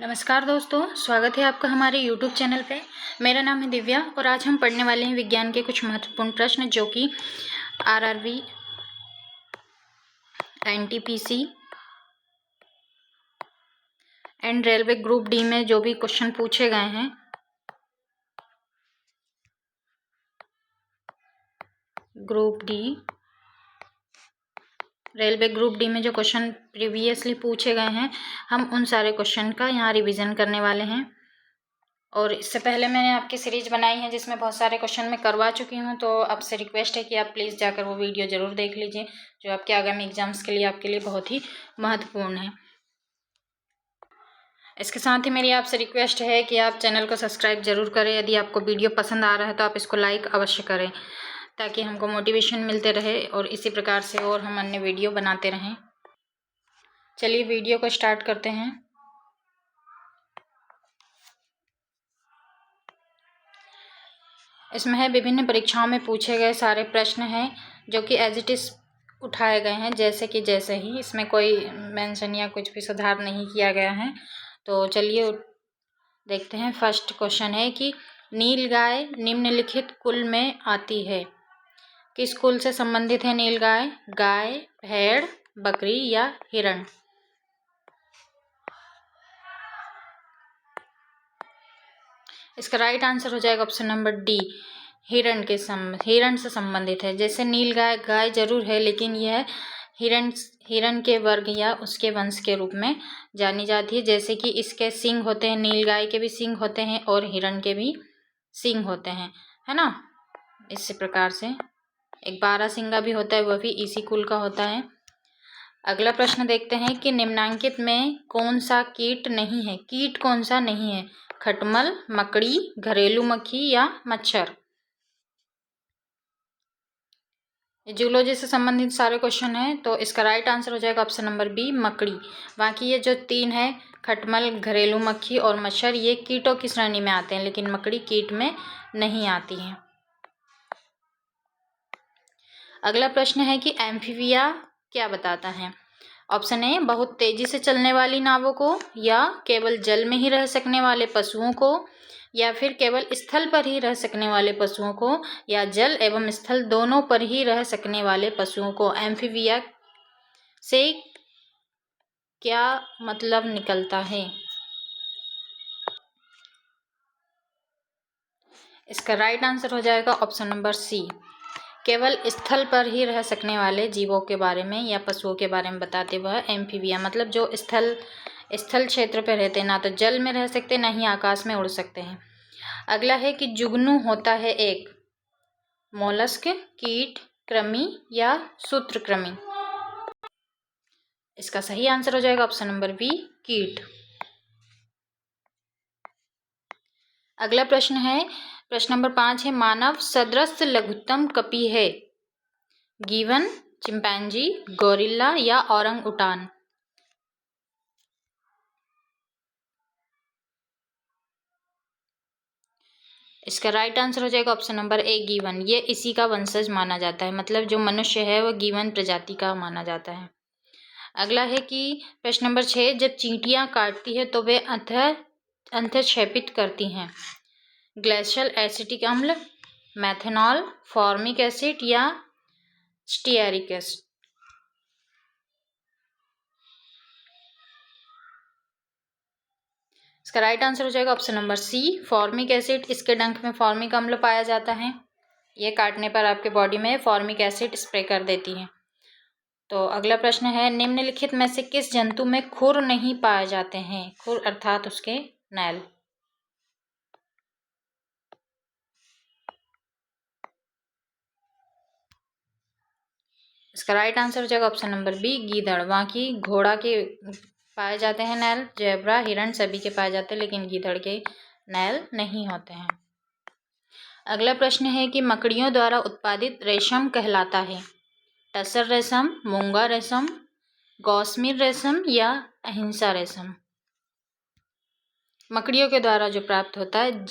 नमस्कार दोस्तों, स्वागत है आपका हमारे YouTube चैनल पे। मेरा नाम है दिव्या और आज हम पढ़ने वाले हैं विज्ञान के कुछ महत्वपूर्ण प्रश्न जो कि RRB, NTPC and railway group D में जो भी क्वेश्चन पूछे गए हैं, group D railway group D में जो क्वेश्चन प्रीवियसली पूछे गए हैं, हम उन सारे क्वेश्चन का यहाँ रिवीजन करने वाले हैं। और इससे पहले मैंने आपकी सीरीज बनाई है जिसमें बहुत सारे क्वेश्चन मैं करवा चुकी हूँ, तो आपसे रिक्वेस्ट है कि आप प्लीज़ जाकर वो वीडियो ज़रूर देख लीजिए, जो आपके आगामी एग्जाम्स के लिए आपके लिए बहुत ही महत्वपूर्ण है। इसके साथ ही मेरी आपसे रिक्वेस्ट है कि आप चैनल को सब्सक्राइब जरूर करें। यदि आपको वीडियो पसंद आ रहा है तो आप इसको लाइक अवश्य करें, ताकि हमको मोटिवेशन मिलते रहे और इसी प्रकार से और हम अन्य वीडियो बनाते रहें। चलिए वीडियो को स्टार्ट करते हैं। इसमें है विभिन्न परीक्षाओं में पूछे गए सारे प्रश्न हैं जो कि एज इट इज़ उठाए गए हैं, जैसे ही, इसमें कोई मेंशन या कुछ भी सुधार नहीं किया गया है। तो चलिए देखते हैं। फर्स्ट क्वेश्चन है कि नीलगाय निम्नलिखित कुल में आती है। किस कुल से संबंधित है नीलगाय? गाय, भेड़, बकरी या हिरण? इसका राइट आंसर हो जाएगा ऑप्शन नंबर डी, हिरण से संबंधित है। जैसे नीलगाय गाय जरूर है, लेकिन यह हिरण के वर्ग या उसके वंश के रूप में जानी जाती है। जैसे कि इसके सींग होते हैं, नीलगाय के भी सींग होते हैं और हिरण के भी सींग होते हैं, है ना। इसी प्रकार से एक बारहसिंगा भी होता है, वह भी इसी कुल का होता है। अगला प्रश्न देखते हैं कि निम्नांकित में कौन सा कीट नहीं है? कीट कौन सा नहीं है? खटमल, मकड़ी, घरेलू मक्खी या मच्छर? जूलॉजी से संबंधित सारे क्वेश्चन हैं, तो इसका राइट आंसर हो जाएगा ऑप्शन नंबर बी, मकड़ी। बाकी ये जो तीन है, खटमल, घरेलू मक्खी और मच्छर, ये कीटों की श्रेणी में आते हैं, लेकिन मकड़ी कीट में नहीं आती है। अगला प्रश्न है कि एम्फीबिया क्या बताता है? ऑप्शन ए, बहुत तेजी से चलने वाली नावों को, या केवल जल में ही रह सकने वाले पशुओं को, या फिर केवल स्थल पर ही रह सकने वाले पशुओं को, या जल एवं स्थल दोनों पर ही रह सकने वाले पशुओं को। एम्फीबिया से क्या मतलब निकलता है? इसका राइट आंसर हो जाएगा ऑप्शन नंबर सी, केवल स्थल पर ही रह सकने वाले जीवों के बारे में या पशुओं के बारे में बताते हुए एम्फीबिया, मतलब जो स्थल क्षेत्र पर रहते हैं, ना तो जल में रह सकते ना ही आकाश में उड़ सकते हैं। अगला है कि जुगनू होता है एक मोलस्क, कीट, कृमि या सूत्रकृमि? इसका सही आंसर हो जाएगा ऑप्शन नंबर बी, कीट। अगला प्रश्न है, प्रश्न नंबर 5 है, मानव सदृश लघुत्तम कपि है? गिवन, चिंपैंजी, गोरिल्ला या औरंग उटान? इसका राइट आंसर हो जाएगा ऑप्शन नंबर ए, गिवन। ये इसी का वंशज माना जाता है, मतलब जो मनुष्य है वह गिवन प्रजाति का माना जाता है। अगला है कि प्रश्न नंबर 6, जब चींटियां काटती है तो वे अंतःक्षेपित करती हैं? ग्लेशियल एसिटिक अम्ल, मेथनॉल, फॉर्मिक एसिड या स्टीयरिक एसिड? इसका राइट आंसर हो जाएगा option number C, formic acid. इसके डंक में फॉर्मिक अम्ल पाया जाता है, ये काटने पर आपके बॉडी में फॉर्मिक एसिड स्प्रे कर देती है। तो अगला प्रश्न है, निम्नलिखित में से किस जंतु में खुर नहीं पाए जाते हैं? खुर अर्थात उसके नैल। इसका राइट आंसर हो जाएगा ऑप्शन नंबर बी, गीदड़। बाकी घोड़ा के पाए जाते हैं नैल, जेब्रा, हिरण सभी के पाए जाते हैं, लेकिन गीदड़ के नैल नहीं होते हैं। अगला प्रश्न है कि मकड़ियों द्वारा उत्पादित रेशम कहलाता है? टसर रेशम, मूंगा रेशम, गौसमीर रेशम या अहिंसा रेशम? मकड़ियों के द्वारा जो प्राप्त होता है,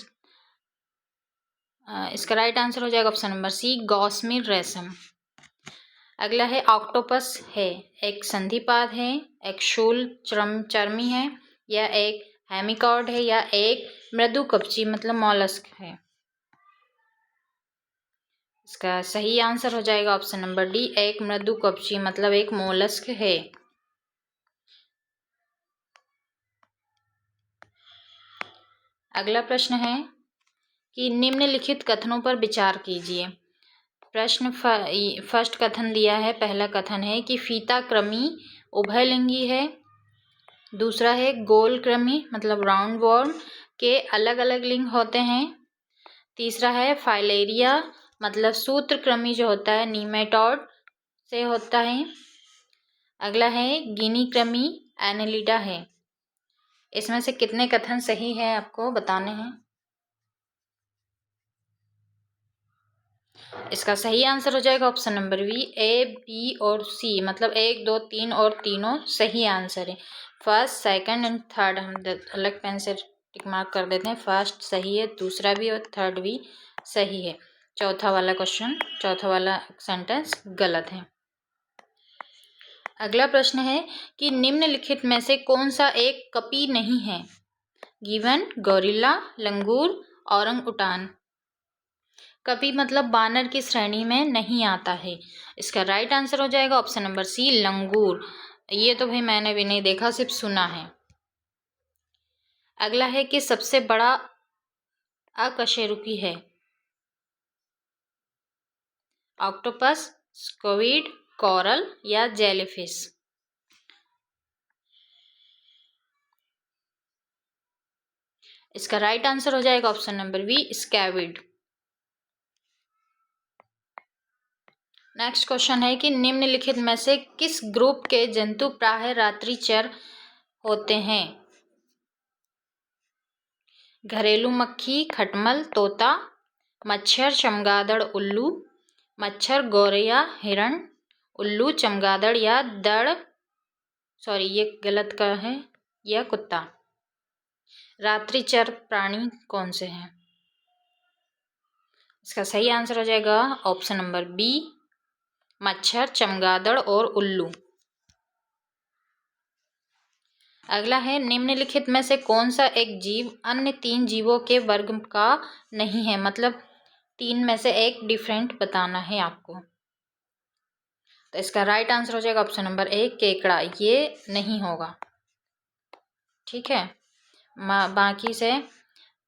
इसका राइट आंसर हो जाएगा ऑप्शन नंबर सी, गौसमीर रेशम। अगला है, ऑक्टोपस है एक संधिपाद है, एक शूल चर्मी है या एक हेमिकॉर्ड है या एक मृदु कवची मतलब मॉलस्क है। इसका सही आंसर हो जाएगा ऑप्शन नंबर डी, एक मृदु कवची मतलब एक मोलस्क है। अगला प्रश्न है कि निम्नलिखित कथनों पर विचार कीजिए। प्रश्न फर्स्ट कथन दिया है, पहला कथन है कि फीता कृमि उभयलिंगी है। दूसरा है गोल कृमि मतलब राउंड वॉर्म के अलग अलग लिंग होते हैं। तीसरा है फाइलेरिया मतलब सूत्रकृमि जो होता है नीमेटोड से होता है। अगला है गिनी कृमि एनेलिडा है। इसमें से कितने कथन सही है आपको बताने हैं। इसका सही आंसर हो जाएगा option number B, A B और सी मतलब 1 2 3 और तीनों सही आंसर है। फर्स्ट सेकंड एंड थर्ड हम अलग पेन से टिक मार्क कर देते हैं। फर्स्ट सही है, दूसरा भी और थर्ड भी सही है। चौथा वाला सेंटेंस गलत है। अगला प्रश्न है कि निम्नलिखित में से कौन सा एक कपी नहीं है। गिवन, गोरिल्ला, लंगूर, औरंगउटान। कपी मतलब बानर की श्रेणी में नहीं आता है। इसका राइट आंसर हो जाएगा ऑप्शन नंबर सी, लंगूर। ये तो भाई मैंने भी नहीं देखा, सिर्फ सुना है। अगला है कि सबसे बड़ा अकशेरुकी है। ऑक्टोपस, स्क्विड, कोरल या जेलीफिश। इसका राइट आंसर हो जाएगा option number B, squid. Next question है कि निम्नलिखित में से किस ग्रुप के जंतु प्रायः रात्रिचर होते हैं। घरेलू मक्खी, खटमल, तोता, मच्छर, चमगादड़, उल्लू, मच्छर, गौरैया, हिरण, उल्लू, चमगादड़ या ये गलत का है, या कुत्ता। रात्रिचर प्राणी कौन से हैं। इसका सही आंसर हो जाएगा ऑप्शन नंबर बी, मच्छर, चमगादड़ और उल्लू। अगला है निम्नलिखित में से कौन सा एक जीव अन्य 3 जीवों के वर्ग का नहीं है, मतलब 3 में से एक डिफरेंट बताना है आपको। तो इसका राइट आंसर हो जाएगा ऑप्शन नंबर ए, केकड़ा। ये नहीं होगा, ठीक है। बाकी से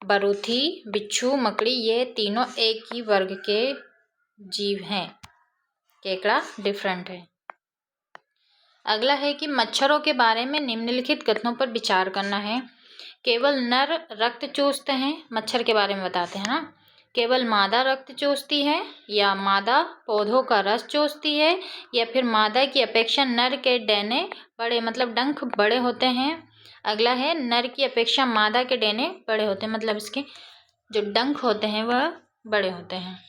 बरूथी, बिच्छू, मकड़ी ये तीनों एक ही वर्ग के जीव हैं। केकड़ा डिफरेंट है। अगला है कि मच्छरों के बारे में निम्नलिखित कथनों पर विचार करना है। केवल नर रक्त चूसते हैं, मच्छर के बारे में बताते हैं ना। केवल मादा रक्त चूसती है, या मादा पौधों का रस चूसती है, या फिर मादा की अपेक्षा नर के डेने बड़े मतलब डंक बड़े होते हैं। अगला है नर की अपेक्षा मादा के डेने बड़े होते हैं, मतलब इसके जो डंक होते हैं वह बड़े होते हैं।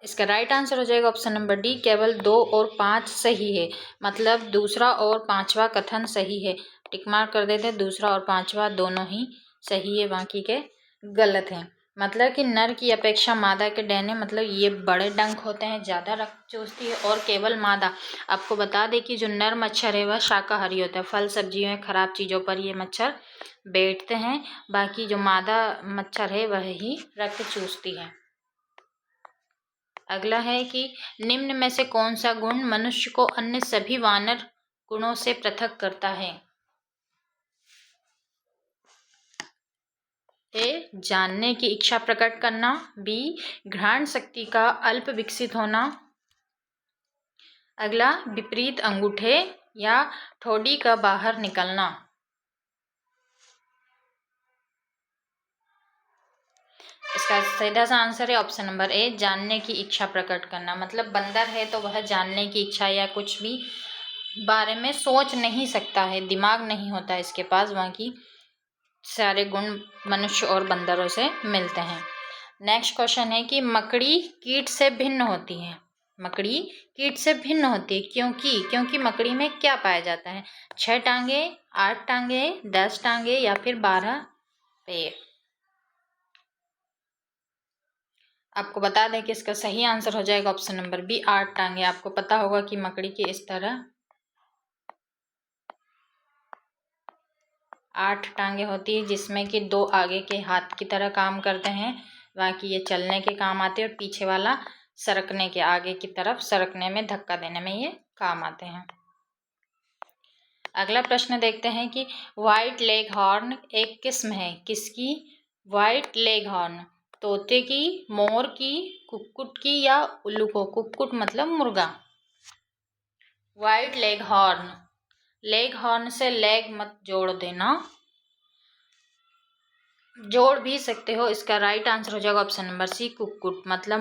इसका राइट आंसर हो जाएगा ऑप्शन नंबर डी, केवल 2 और 5 सही है, मतलब दूसरा और पांचवा कथन सही है। टिक मार्क कर देते हैं, दूसरा और पांचवा दोनों ही सही है, बाकी के गलत हैं। मतलब कि नर की अपेक्षा मादा के डेने मतलब ये बड़े डंक होते हैं, ज़्यादा रक्त चूसती है। और केवल मादा, आपको बता दें कि जो नर मच्छर है वह शाकाहारी होता है, फल सब्जियों में खराब चीज़ों पर ये मच्छर बैठते हैं। बाकी जो मादा मच्छर है वह ही रक्त चूसती है। अगला है कि निम्न में से कौन सा गुण मनुष्य को अन्य सभी वानर गुणों से पृथक करता है। ए, जानने की इच्छा प्रकट करना, बी, घ्राण शक्ति का अल्प विकसित होना, अगला विपरीत अंगूठे या ठोड़ी का बाहर निकलना। इसका सीधा सा आंसर है ऑप्शन नंबर ए, जानने की इच्छा प्रकट करना। मतलब बंदर है तो वह जानने की इच्छा या कुछ भी बारे में सोच नहीं सकता है, दिमाग नहीं होता है इसके पास। बाकी सारे गुण मनुष्य और बंदरों से मिलते हैं। नेक्स्ट क्वेश्चन है कि मकड़ी कीट से भिन्न होती है। मकड़ी कीट से भिन्न होती है क्योंकि मकड़ी में क्या पाया जाता है। 6 टांगे, 8 टांगे, 10 टांगे या फिर 12 पैर। आपको बता दें कि इसका सही आंसर हो जाएगा ऑप्शन नंबर बी, 8 टांगे। आपको पता होगा कि मकड़ी की इस तरह 8 टांगे होती है, जिसमें कि 2 आगे के हाथ की तरह काम करते हैं, बाकी ये चलने के काम आते हैं, और पीछे वाला सरकने के, आगे की तरफ सरकने में, धक्का देने में ये काम आते हैं। अगला प्रश्न देखते हैं कि व्हाइट लेग हॉर्न एक किस्म है, किसकी? व्हाइट लेग हॉर्न तोते की, मोर की, कुक्कुट की या उल्लू को? कुक्कुट मतलब मुर्गा। व्हाइट लेग हॉर्न से लेग मत जोड़ देना, जोड़ भी सकते हो। इसका राइट आंसर हो जाएगा ऑप्शन नंबर सी, कुक्कुट मतलब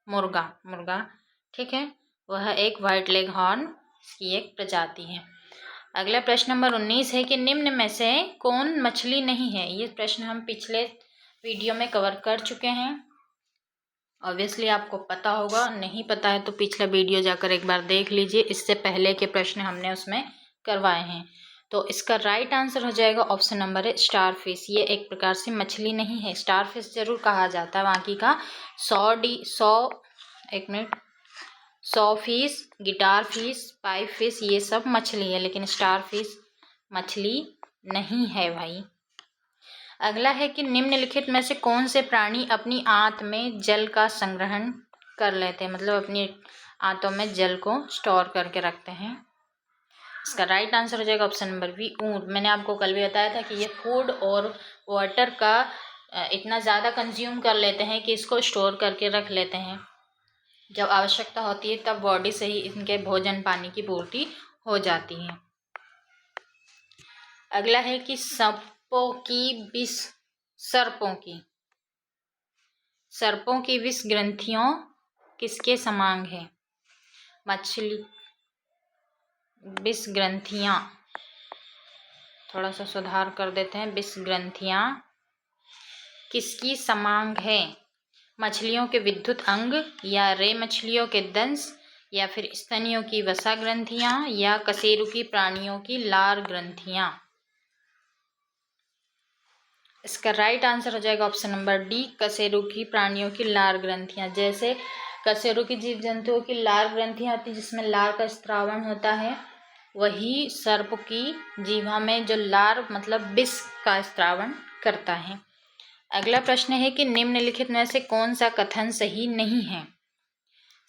मुर्गा। ठीक है, वह एक व्हाइट लेग हॉर्न की एक प्रजाति है। अगला प्रश्न नंबर 19 है कि निम्न में से कौन मछली नहीं है? ये प्रश्न हम पिछले वीडियो में कवर कर चुके हैं, ऑब्वियसली आपको पता होगा। नहीं पता है तो पिछला वीडियो जाकर एक बार देख लीजिए, इससे पहले के प्रश्न हमने उसमें करवाए हैं। तो इसका राइट आंसर हो जाएगा ऑप्शन नंबर है स्टार फिश। ये एक प्रकार से मछली नहीं है, स्टार फिश जरूर कहा जाता है। बाकी का 100 fish, guitar fish, pipe fish, ये सब मछली है, लेकिन स्टार फिश मछली नहीं है भाई। अगला है कि निम्नलिखित में से कौन से प्राणी अपनी आंत में जल का संग्रहण कर लेते हैं, मतलब अपनी आंतों में जल को स्टोर करके रखते हैं? इसका राइट आंसर हो जाएगा ऑप्शन नंबर बी, ऊँट। मैंने आपको कल भी बताया था कि ये फूड और वाटर का इतना ज़्यादा कंज्यूम कर लेते हैं कि इसको स्टोर करके रख लेते हैं, जब आवश्यकता होती है तब बॉडी से ही इनके भोजन पानी की पूर्ति हो जाती है। अगला है कि सर्पों की विष ग्रंथियों किसके समान है? मछली विष ग्रंथियाँ, थोड़ा सा सुधार कर देते हैं, विष ग्रंथियाँ किसकी समान है? मछलियों के विद्युत अंग, या रे मछलियों के दंश, या फिर स्तनियों की वसा ग्रंथियाँ, या कशेरुकी प्राणियों की लार ग्रंथियाँ? इसका राइट आंसर हो जाएगा ऑप्शन नंबर डी, कशेरुकी प्राणियों की लार ग्रंथियाँ। जैसे कशेरुकी जीव जंतुओं की लार ग्रंथियाँ होती है, जिसमें लार का स्त्रावण होता है, वही सर्प की जीवा में जो लार मतलब विष का स्त्रावण करता है। अगला प्रश्न है कि निम्नलिखित में से कौन सा कथन सही नहीं है?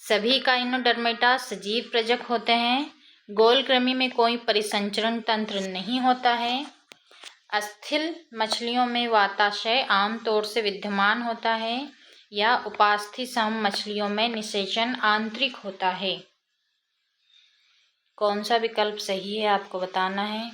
सभी काइनोडर्मेटा सजीव प्रजक होते हैं, गोलकृमि में कोई परिसंचरण तंत्र नहीं होता है, अस्थिल मछलियों में वाताशय आमतौर से विद्यमान होता है, या उपास्थि-सम मछलियों में निषेचन आंतरिक होता है? कौन सा विकल्प सही है आपको बताना है।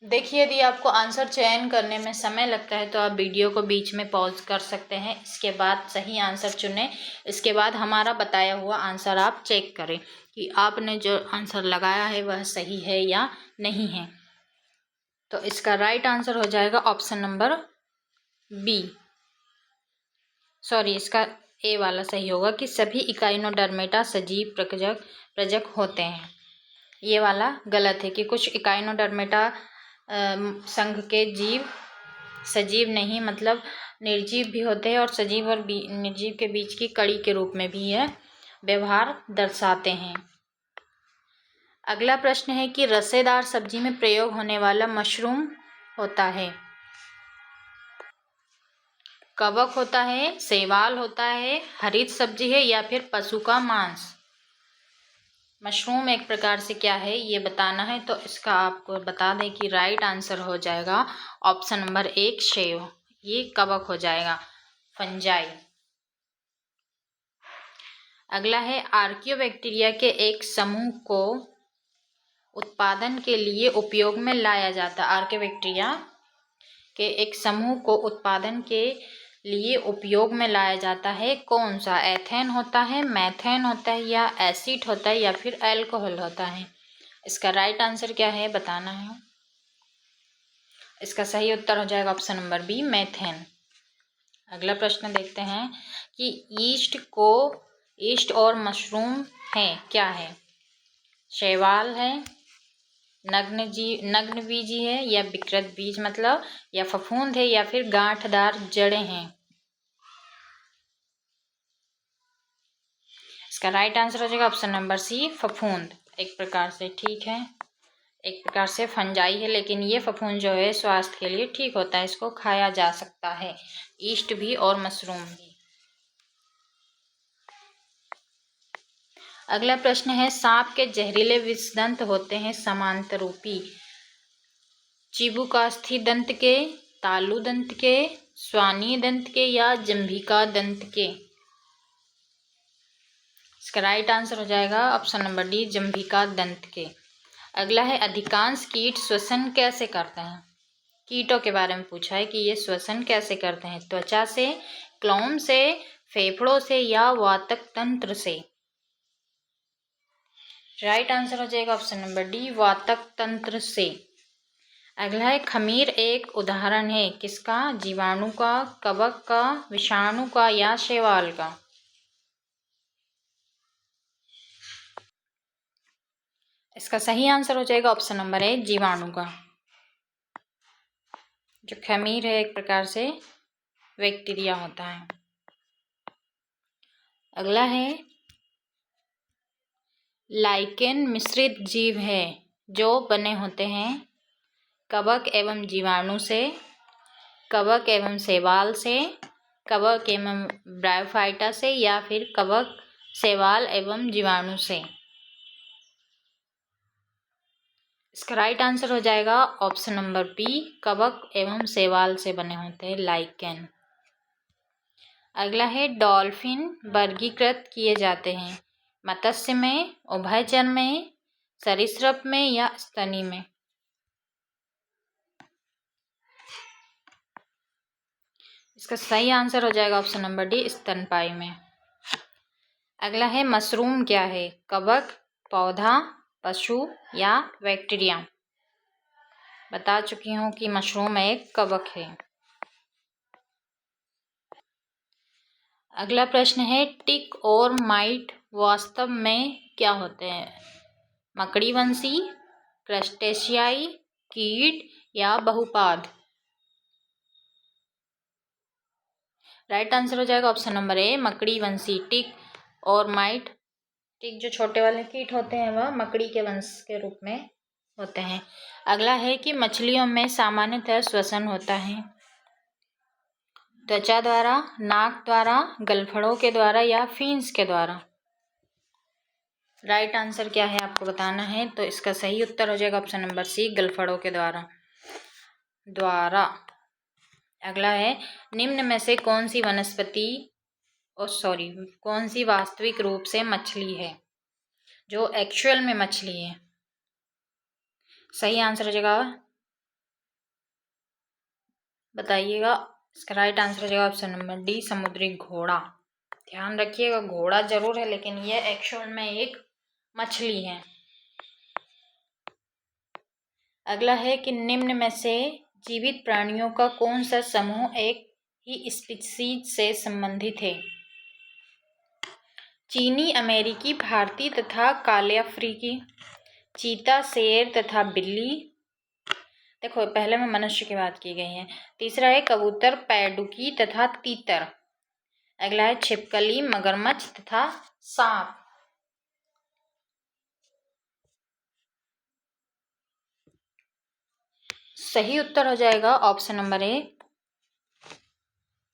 देखिए, यदि आपको आंसर चयन करने में समय लगता है तो आप वीडियो को बीच में पॉज कर सकते हैं, इसके बाद सही आंसर चुनें। इसके बाद हमारा बताया हुआ आंसर आप चेक करें कि आपने जो आंसर लगाया है वह सही है या नहीं है। तो इसका राइट आंसर हो जाएगा ऑप्शन नंबर बी, सॉरी इसका ए वाला सही होगा कि सभी इकाइनोडर्मेटा सजीव प्रजक होते हैं। ये वाला गलत है कि कुछ इकाइनोडर्मेटा संघ के जीव सजीव नहीं मतलब निर्जीव भी होते हैं, और सजीव और निर्जीव के बीच की कड़ी के रूप में भी यह व्यवहार दर्शाते हैं। अगला प्रश्न है कि रसेदार सब्जी में प्रयोग होने वाला मशरूम होता है, कवक होता है, शैवाल होता है, हरित सब्जी है, या फिर पशु का मांस? मशरूम एक प्रकार से क्या है ये बताना है, तो इसका आपको बता दें कि राइट आंसर हो जाएगा ऑप्शन नंबर 1 सेव। ये कवक हो जाएगा, फंजाई। अगला है आर्कियोबैक्टीरिया के एक समूह को उत्पादन के लिए उपयोग में लाया जाता है। आर्कियोबैक्टीरिया के एक समूह को उत्पादन के लिए उपयोग में लाया जाता है, कौन सा? एथेन होता है, मैथेन होता है, या एसिड होता है, या फिर अल्कोहल होता है? इसका राइट आंसर क्या है बताना है। इसका सही उत्तर हो जाएगा ऑप्शन नंबर बी, मैथेन। अगला प्रश्न देखते हैं कि ईस्ट और मशरूम है क्या है? शैवाल है, नग्न बीजी है, या विकृत बीज मतलब, या फफूंद है, या फिर गांठदार जड़ें हैं? इसका राइट आंसर हो जाएगा ऑप्शन नंबर सी, फफूंद। एक प्रकार से ठीक है। एक प्रकार से फंजाई है, लेकिन ये फफूंद जो है स्वास्थ्य के लिए ठीक होता है, इसको खाया जा सकता है, ईस्ट भी और मशरूम भी। अगला प्रश्न है, सांप के जहरीले विषदंत होते हैं समांतरूपी, चिबुकास्थी दंत के, तालु दंत के, स्वानी दंत के या जंभिका दंत के। इसका राइट आंसर हो जाएगा ऑप्शन नंबर डी, जंभिका दंत के। अगला है, अधिकांश कीट श्वसन कैसे करते हैं। कीटों के बारे में पूछा है कि ये श्वसन कैसे करते हैं, त्वचा से, क्लोम से, फेफड़ों से या वातक तंत्र से। राइट आंसर हो जाएगा ऑप्शन नंबर डी, वातक तंत्र से। अगला है, खमीर एक उदाहरण है किसका, जीवाणु का, कवक का, विषाणु का या शैवाल का। इसका सही आंसर हो जाएगा ऑप्शन नंबर ए, जीवाणु का। जो खमीर है एक प्रकार से बैक्टीरिया होता है। अगला है, लाइकेन मिश्रित जीव है जो बने होते हैं कवक एवं जीवाणु से, कवक एवं शैवाल से, कवक एवं ब्रायोफाइटा से या फिर कवक, शैवाल एवं जीवाणु से। इसका राइट आंसर हो जाएगा ऑप्शन नंबर बी, कवक एवं शैवाल से बने होते हैं लाइकेन। अगला है, डॉल्फिन वर्गीकृत किए जाते हैं मत्स्य में, उभयचर में, सरीसृप में या स्तनी में। इसका सही आंसर हो जाएगा ऑप्शन नंबर डी, स्तनपायी में। अगला है, मशरूम क्या है, कवक, पौधा, पशु या बैक्टीरिया। बता चुकी हूँ कि मशरूम एक कवक है। अगला प्रश्न है, टिक और माइट वास्तव में क्या होते हैं, मकड़ीवंशी, क्रस्टेशियाई, कीट या बहुपाद। राइट आंसर हो जाएगा ऑप्शन नंबर ए, मकड़ीवंशी। टिक और माइट, टिक जो छोटे वाले कीट होते हैं वह मकड़ी के वंश के रूप में होते हैं। अगला है कि मछलियों में सामान्यतः श्वसन होता है त्वचा द्वारा, नाक द्वारा, गलफड़ों के द्वारा या फिन्स के द्वारा। राइट आंसर क्या है आपको बताना है, तो इसका सही उत्तर हो जाएगा ऑप्शन नंबर सी, गलफड़ों के द्वारा। अगला है, निम्न में से कौन सी वनस्पति कौन सी वास्तविक रूप से मछली है, जो एक्चुअल में मछली है। सही आंसर हो जाएगा, बताइएगा। इसका राइट आंसर हो जाएगा ऑप्शन नंबर डी, समुद्री घोड़ा। ध्यान रखिएगा, घोड़ा जरूर है लेकिन यह एक्चुअल में एक मछली है। अगला है कि निम्न में से जीवित प्राणियों का कौन सा समूह एक ही स्पीशीज से संबंधित है, चीनी, अमेरिकी, भारतीय तथा काले अफ्रीकी, चीता, शेर तथा बिल्ली। देखो पहले में मनुष्य की बात की गई है। तीसरा है कबूतर, पैडुकी तथा तीतर। अगला है छिपकली, मगरमच्छ तथा सांप। सही उत्तर हो जाएगा ऑप्शन नंबर ए,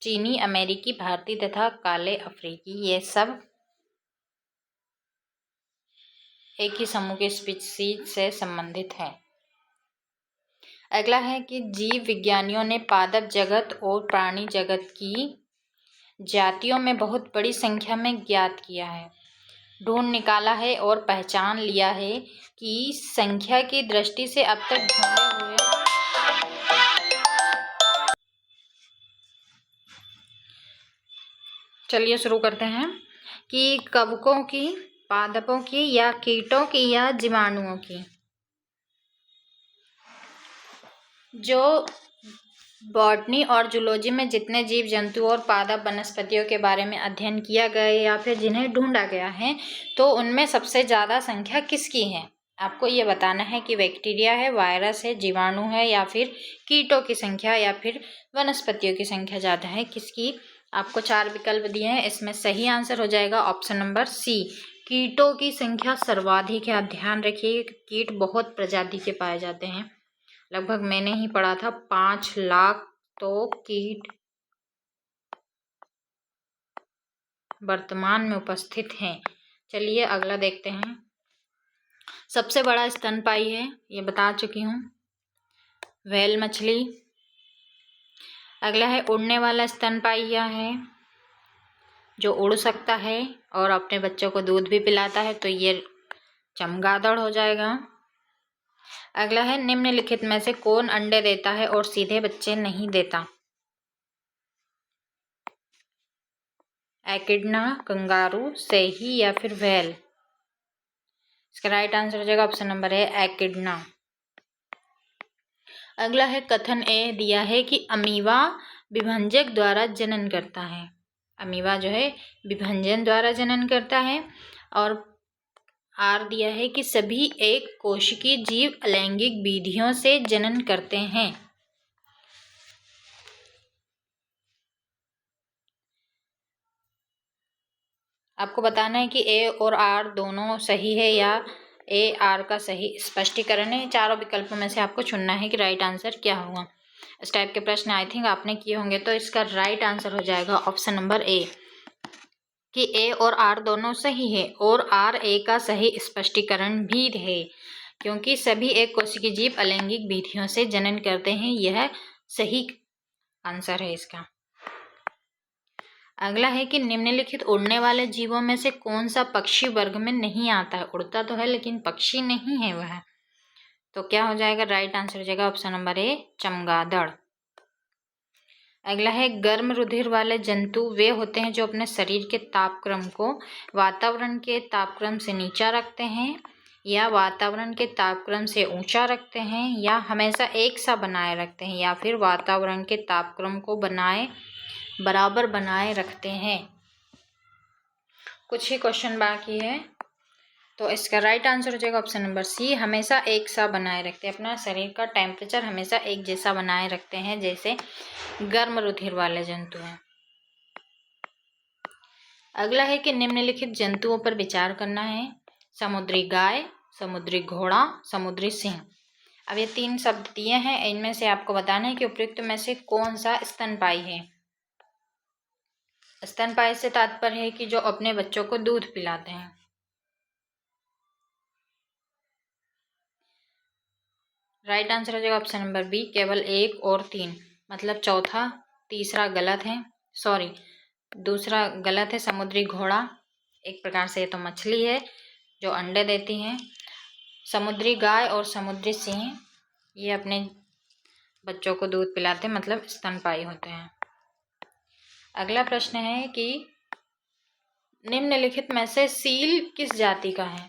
चीनी, अमेरिकी, भारतीय तथा काले अफ्रीकी, ये सब एक ही समूह के स्पीशीज से संबंधित है। अगला है कि जीव विज्ञानियों ने पादप जगत और प्राणी जगत की जातियों में बहुत बड़ी संख्या में ज्ञात किया है, ढूंढ निकाला है और पहचान लिया है कि संख्या की दृष्टि से अब तक ढूंढे हुए चलिए शुरू करते हैं कि कवकों की, पादपों की या कीटों की या जीवाणुओं की। जो बॉटनी और जूलॉजी में जितने जीव जंतु और पादप वनस्पतियों के बारे में अध्ययन किया गया या फिर जिन्हें ढूंढा गया है, तो उनमें सबसे ज़्यादा संख्या किसकी है। आपको ये बताना है कि बैक्टीरिया है, वायरस है, जीवाणु है या फिर कीटों की संख्या या फिर वनस्पतियों की संख्या ज़्यादा है, किसकी। आपको 4 विकल्प दिए हैं, इसमें सही आंसर हो जाएगा ऑप्शन नंबर सी, कीटों की संख्या सर्वाधिक है। आप ध्यान रखिए, कीट बहुत प्रजाति के पाए जाते हैं। लगभग मैंने ही पढ़ा था 5 लाख तो कीट वर्तमान में उपस्थित हैं। चलिए अगला देखते हैं। सबसे बड़ा स्तनपायी है, ये बता चुकी हूँ, व्हेल मछली। अगला है उड़ने वाला स्तनपायी यह है जो उड़ सकता है और अपने बच्चों को दूध भी पिलाता है, तो ये चमगादड़ हो जाएगा। अगला है निम्नलिखित में से कौन अंडे देता है और सीधे बच्चे नहीं देता? एकिडना, कंगारू, सेही या फिर व्हेल? इसका राइट आंसर हो जाएगा ऑप्शन नंबर है एकिडना। अगला है कथन ए दिया है कि अमीबा विभंजक द्वारा जनन करता है। अमीबा जो है विभंजन द्वारा जनन करता है। और आर दिया है कि सभी एक कोशिकीय जीव अलैंगिक विधियों से जनन करते हैं। आपको बताना है कि ए और आर दोनों सही है या ए आर का सही स्पष्टीकरण है। चारों विकल्पों में से आपको चुनना है कि राइट आंसर क्या होगा। इस टाइप के प्रश्न आई थिंक आपने किए होंगे, तो इसका राइट आंसर हो जाएगा ऑप्शन नंबर ए कि ए और आर दोनों सही है और आर ए का सही स्पष्टीकरण भी है, क्योंकि सभी एक कोशिकीय जीव अलैंगिक विधियों से जनन करते हैं। यह सही आंसर है इसका। अगला है कि निम्नलिखित उड़ने वाले जीवों में से कौन सा पक्षी वर्ग में नहीं आता है? उड़ता तो है लेकिन पक्षी नहीं है वह, तो क्या हो जाएगा? राइट आंसर हो जाएगा ऑप्शन नंबर ए चमगादड़। अगला है गर्म रुधिर वाले जंतु वे होते हैं जो अपने शरीर के तापक्रम को वातावरण के तापक्रम से नीचा रखते हैं या वातावरण के तापक्रम से ऊंचा रखते हैं या हमेशा एक सा बनाए रखते हैं या फिर वातावरण के तापक्रम को बराबर बनाए रखते हैं। कुछ ही क्वेश्चन बाकी है, तो इसका राइट आंसर हो जाएगा ऑप्शन नंबर सी, हमेशा एक सा बनाए रखते हैं। अपना शरीर का टेम्परेचर हमेशा एक जैसा बनाए रखते हैं, जैसे गर्म रुधिर वाले जंतु हैं। अगला है कि निम्नलिखित जंतुओं पर विचार करना है। समुद्री गाय, समुद्री घोड़ा, समुद्री सिंह। अब ये 3 शब्द दिए हैं, इनमें से आपको बताना है कि उपयुक्त में से कौन सा स्तनपायी है। स्तनपायी से तात्पर्य है कि जो अपने बच्चों को दूध पिलाते हैं। राइट आंसर हो जाएगा ऑप्शन नंबर बी, केवल 1 और 3, मतलब चौथा, तीसरा गलत है, सॉरी दूसरा गलत है। समुद्री घोड़ा एक प्रकार से ये तो मछली है जो अंडे देती हैं। समुद्री गाय और समुद्री सिंह ये अपने बच्चों को दूध पिलाते हैं, मतलब स्तनपायी होते हैं। अगला प्रश्न है कि निम्नलिखित में से सील किस जाति का है?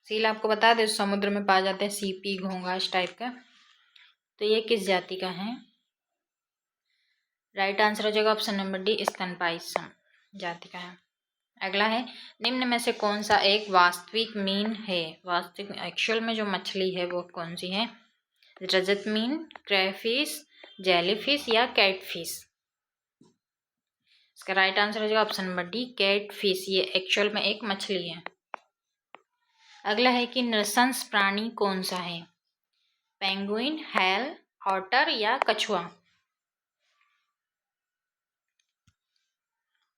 सील आपको बता दें समुद्र में पाए जाते हैं, सीपी, घोंगा इस टाइप का, तो ये किस जाति का है? राइट आंसर हो जाएगा ऑप्शन नंबर डी, स्तनपायी जाति का है। अगला है निम्न में से कौन सा एक वास्तविक मीन है? वास्तविक एक्चुअल में जो मछली है वो कौन सी है? रजत मीन, क्रेफिश, जेलीफिश या कैटफिश? इसका राइट आंसर हो जाएगा ऑप्शन नंबर डी, कैटफिश। ये एक्चुअल में एक मछली है। अगला है कि नृशंस प्राणी कौन सा है? पेंगुइन, हैल, ऑटर या कछुआ?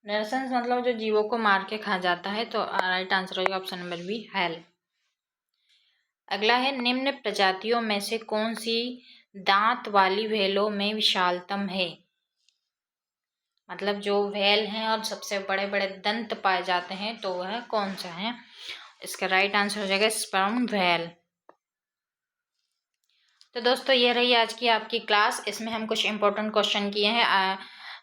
नृशंस मतलब जो जीवों को मार के खा जाता है, तो राइट आंसर हो जाएगा ऑप्शन नंबर बी, हैल। अगला है निम्न प्रजातियों में से कौन सी दांत वाली व्हेलों में विशालतम है? मतलब जो व्हेल हैं और सबसे बड़े बड़े दंत पाए जाते हैं, तो वह कौन सा है? इसका राइट आंसर हो जाएगा स्पर्म व्हेल। तो दोस्तों ये रही आज की आपकी क्लास। इसमें हम कुछ इंपॉर्टेंट क्वेश्चन किए हैं।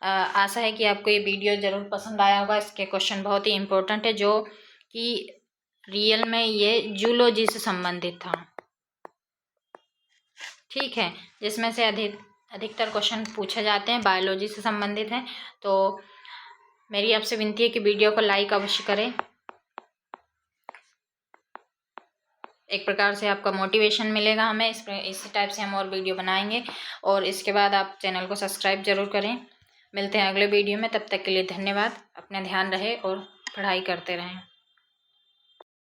आशा है कि आपको ये वीडियो ज़रूर पसंद आया होगा। इसके क्वेश्चन बहुत ही इम्पोर्टेंट है, जो कि रियल में ये जूलॉजी से संबंधित था, ठीक है, जिसमें से अधिकतर क्वेश्चन पूछे जाते हैं बायोलॉजी से संबंधित हैं। तो मेरी आपसे विनती है कि वीडियो को लाइक अवश्य करें। एक प्रकार से आपका मोटिवेशन मिलेगा हमें, इस टाइप से हम और वीडियो बनाएंगे। और इसके बाद आप चैनल को सब्सक्राइब जरूर करें। मिलते हैं अगले वीडियो में, तब तक के लिए धन्यवाद। अपना ध्यान रहे और पढ़ाई करते रहें।